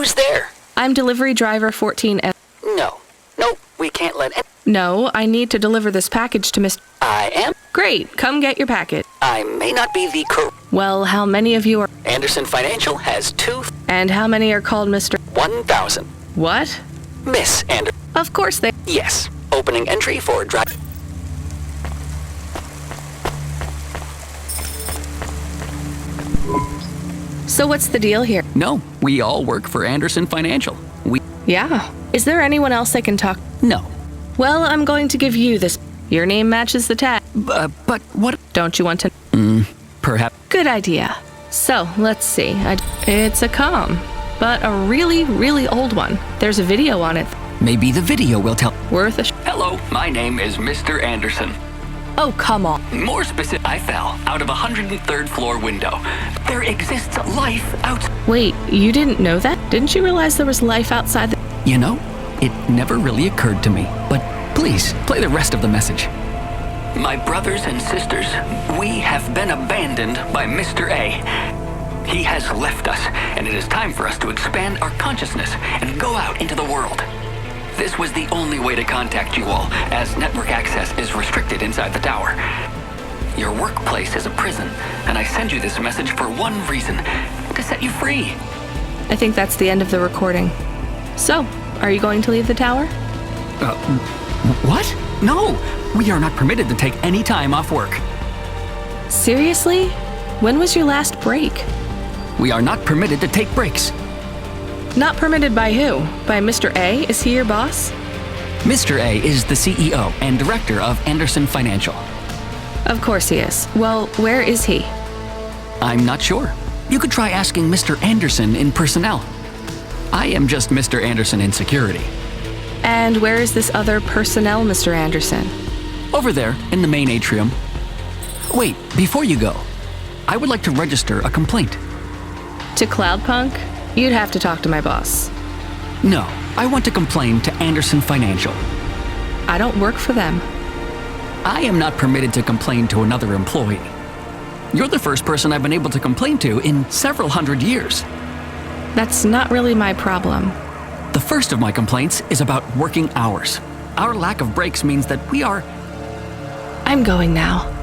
Who's there? I'm delivery driver 14F. No. Nope, we can't let No, I need to deliver this package to Mr. I am. Great, come get your packet. I may not be the Well, how many of you are... Anderson Financial has And how many are called Mr. 1,000. What? Miss Anderson. Of course they... Yes. Opening entry for drive. So what's the deal here? No, we all work for Anderson Financial. Yeah. Is there anyone else I can talk... No. Well, I'm going to give you this. Your name matches the tag. But what... Don't you want to... Perhaps... Good idea. So, let's see. It's a comm, but a really, really old one. There's a video on it. Maybe the video will tell... Worth a... Hello, my name is Mr. Anderson. Oh, come on. More specific, I fell out of a 103rd floor window. There exists life out... Wait, you didn't know that? Didn't you realize there was life outside the... You know, it never really occurred to me. But please, play the rest of the message. My brothers and sisters, we have been abandoned by Mr. A. He has left us, and it is time for us to expand our consciousness and go out into the world. This was the only way to contact you all, as network access is restricted inside the tower. Your workplace is a prison, and I send you this message for one reason, to set you free. I think that's the end of the recording. So, are you going to leave the tower? What? No! We are not permitted to take any time off work. Seriously? When was your last break? We are not permitted to take breaks. Not permitted by who? By Mr. A? Is he your boss? Mr. A is the CEO and director of Anderson Financial. Of course he is. Well, where is he? I'm not sure. You could try asking Mr. Anderson in personnel. I am just Mr. Anderson in security. And where is this other personnel, Mr. Anderson? Over there, in the main atrium. Wait, before you go, I would like to register a complaint. To Cloudpunk? You'd have to talk to my boss. No, I want to complain to Anderson Financial. I don't work for them. I am not permitted to complain to another employee. You're the first person I've been able to complain to in several hundred years. That's not really my problem. The first of my complaints is about working hours. Our lack of breaks means that we are... I'm going now.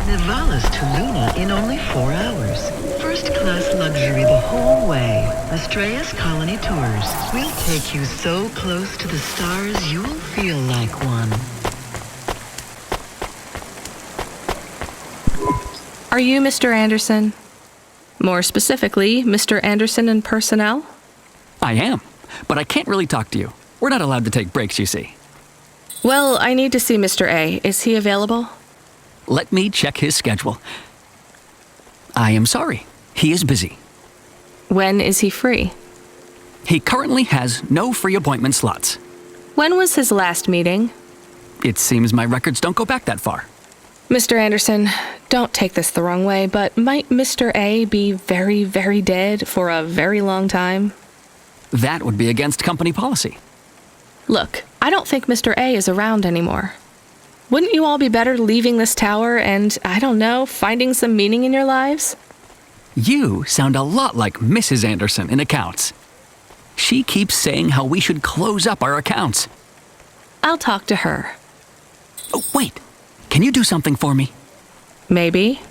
Nivalis to Luna in only 4 hours. First-class luxury the whole way. Astraeus Colony Tours. We'll take you so close to the stars you'll feel like one. Are you Mr. Anderson? More specifically, Mr. Anderson in personnel? I am, but I can't really talk to you. We're not allowed to take breaks, you see. Well, I need to see Mr. A. Is he available? Let me check his schedule. I am sorry. He is busy. When is he free? He currently has no free appointment slots. When was his last meeting? It seems my records don't go back that far. Mr. Anderson, don't take this the wrong way, but might Mr. A be very, very dead for a very long time? That would be against company policy. Look, I don't think Mr. A is around anymore. Wouldn't you all be better leaving this tower and, I don't know, finding some meaning in your lives? You sound a lot like Mrs. Anderson in accounts. She keeps saying how we should close up our accounts. I'll talk to her. Oh, wait. Can you do something for me? Maybe.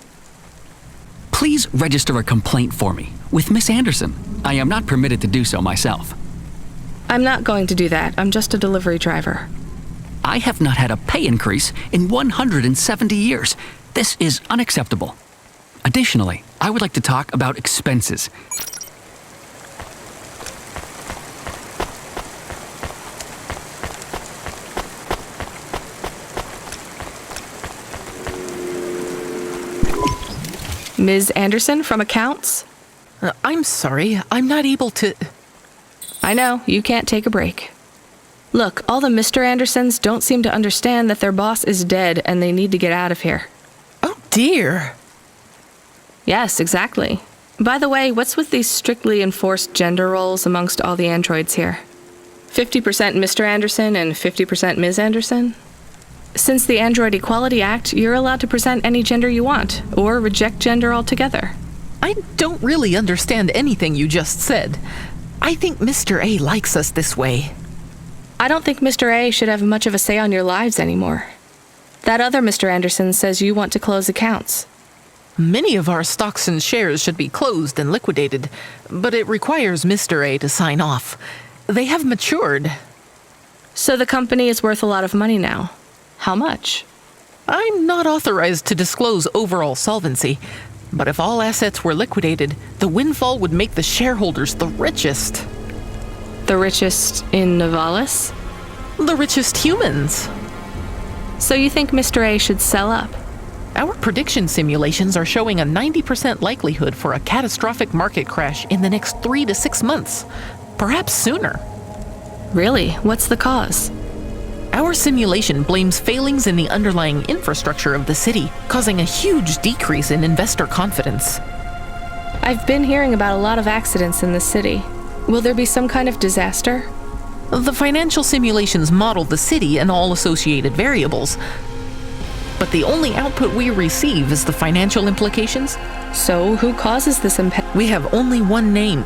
Please register a complaint for me with Miss Anderson. I am not permitted to do so myself. I'm not going to do that. I'm just a delivery driver. I have not had a pay increase in 170 years. This is unacceptable. Additionally, I would like to talk about expenses. Ms. Anderson from accounts? I'm sorry, I'm not able to... I know, you can't take a break. Look, all the Mr. Andersons don't seem to understand that their boss is dead and they need to get out of here. Oh dear. Yes, exactly. By the way, what's with these strictly enforced gender roles amongst all the androids here? 50% Mr. Anderson and 50% Ms. Anderson? Since the Android Equality Act, you're allowed to present any gender you want, or reject gender altogether. I don't really understand anything you just said. I think Mr. A likes us this way. I don't think Mr. A should have much of a say on your lives anymore. That other Mr. Anderson says you want to close accounts. Many of our stocks and shares should be closed and liquidated, but it requires Mr. A to sign off. They have matured. So the company is worth a lot of money now. How much? I'm not authorized to disclose overall solvency, but if all assets were liquidated, the windfall would make the shareholders the richest. The richest in Nivalis? The richest humans. So you think Mr. A should sell up? Our prediction simulations are showing a 90% likelihood for a catastrophic market crash in the next 3 to 6 months, perhaps sooner. Really? What's the cause? Our simulation blames failings in the underlying infrastructure of the city, causing a huge decrease in investor confidence. I've been hearing about a lot of accidents in the city. Will there be some kind of disaster? The financial simulations model the city and all associated variables, but the only output we receive is the financial implications. So who causes this impact? We have only one name,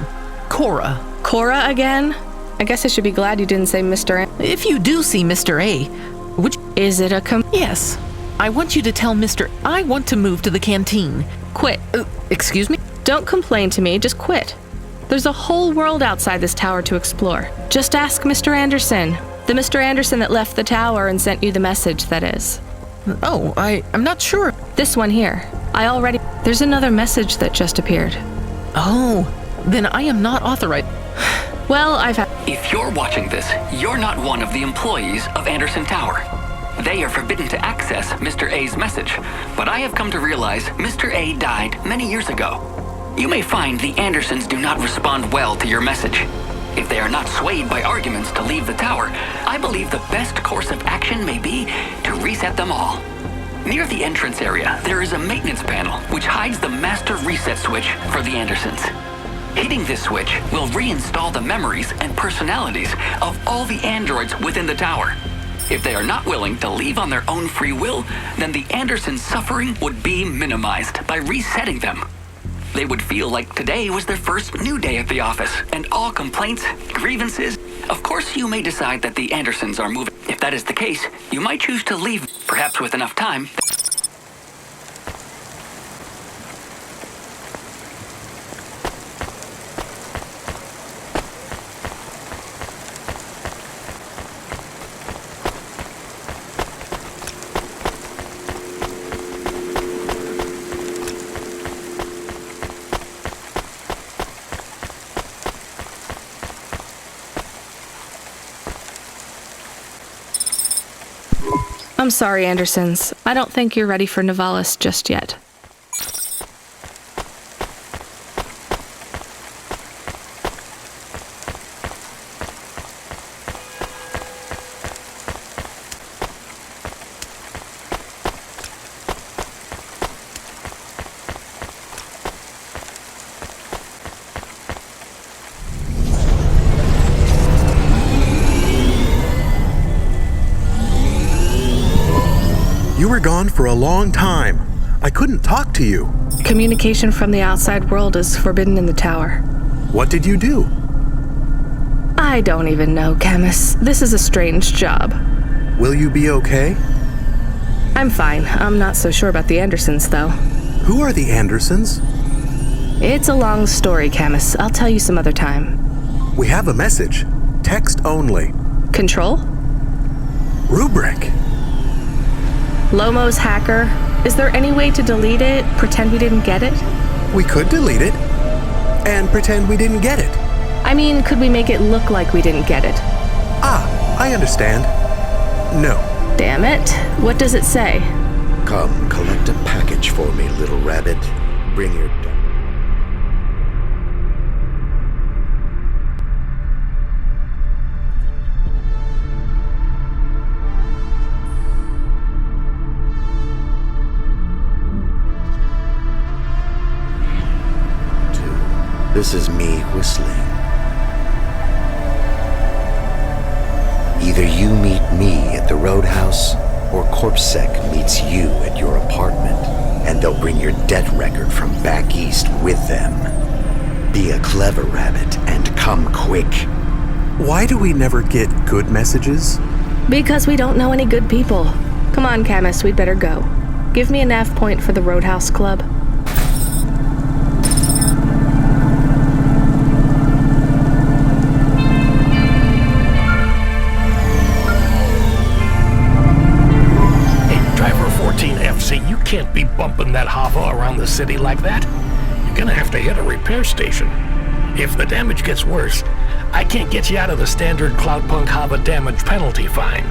Cora. Cora again? I guess I should be glad you didn't say Mr. A. If you do see Mr. A, which... Is it a Yes. I want you to tell Mr. I want to move to the canteen. Quit. Excuse me? Don't complain to me, just quit. There's a whole world outside this tower to explore. Just ask Mr. Anderson. The Mr. Anderson that left the tower and sent you the message, that is. Oh, I'm not sure. This one here. There's another message that just appeared. Oh, then I am not authorized. Well, If you're watching this, you're not one of the employees of Anderson Tower. They are forbidden to access Mr. A's message, but I have come to realize Mr. A died many years ago. You may find the Andersons do not respond well to your message. If they are not swayed by arguments to leave the tower, I believe the best course of action may be to reset them all. Near the entrance area, there is a maintenance panel which hides the master reset switch for the Andersons. Hitting this switch will reinstall the memories and personalities of all the androids within the tower. If they are not willing to leave on their own free will, then the Andersons' suffering would be minimized by resetting them. They would feel like today was their first new day at the office, and all complaints, grievances... Of course, you may decide that the Andersons are moving. If that is the case, you might choose to leave, perhaps with enough time. I'm sorry, Andersons. I don't think you're ready for Nivalis just yet. You were gone for a long time. I couldn't talk to you. Communication from the outside world is forbidden in the tower. What did you do? I don't even know, Camus. This is a strange job. Will you be okay? I'm fine. I'm not so sure about the Andersons, though. Who are the Andersons? It's a long story, Camus. I'll tell you some other time. We have a message. Text only. Control? Rubric. Lomo's hacker. Is there any way to delete it? Pretend we didn't get it? We could delete it and pretend we didn't get it. I mean, could we make it look like we didn't get it? Ah, I understand. No. Damn it. What does it say? Come, collect a package for me, little rabbit. bring your... This is me whistling. Either you meet me at the roadhouse, or CorpSec meets you at your apartment, and they'll bring your debt record from back east with them. Be a clever rabbit and come quick. Why do we never get good messages? Because we don't know any good people. Come on, Camus, we'd better go. Give me a nav point for the Roadhouse Club. You can't be bumping that Hava around the city like that. You're gonna have to hit a repair station. If the damage gets worse, I can't get you out of the standard Cloudpunk Hava damage penalty fine.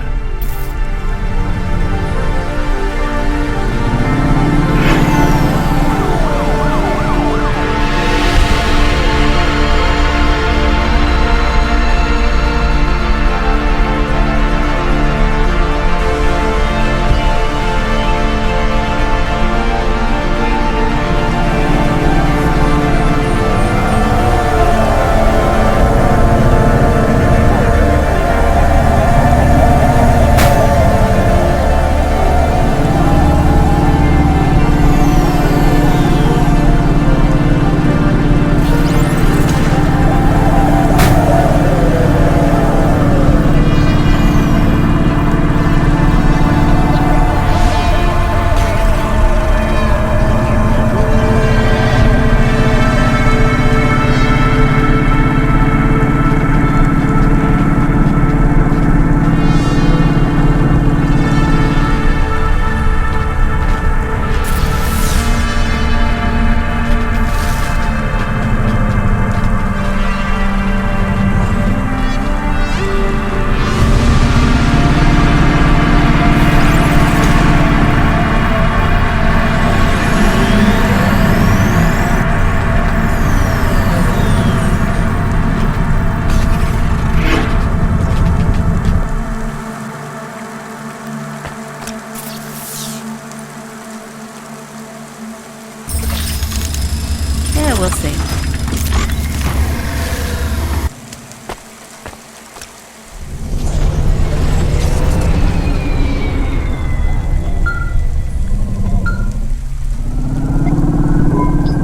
We'll see.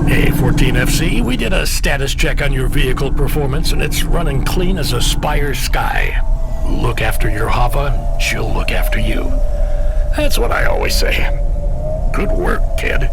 Hey, 14FC, we did a status check on your vehicle performance, and it's running clean as a Spire Sky. Look after your Hava, and she'll look after you. That's what I always say. Good work, kid.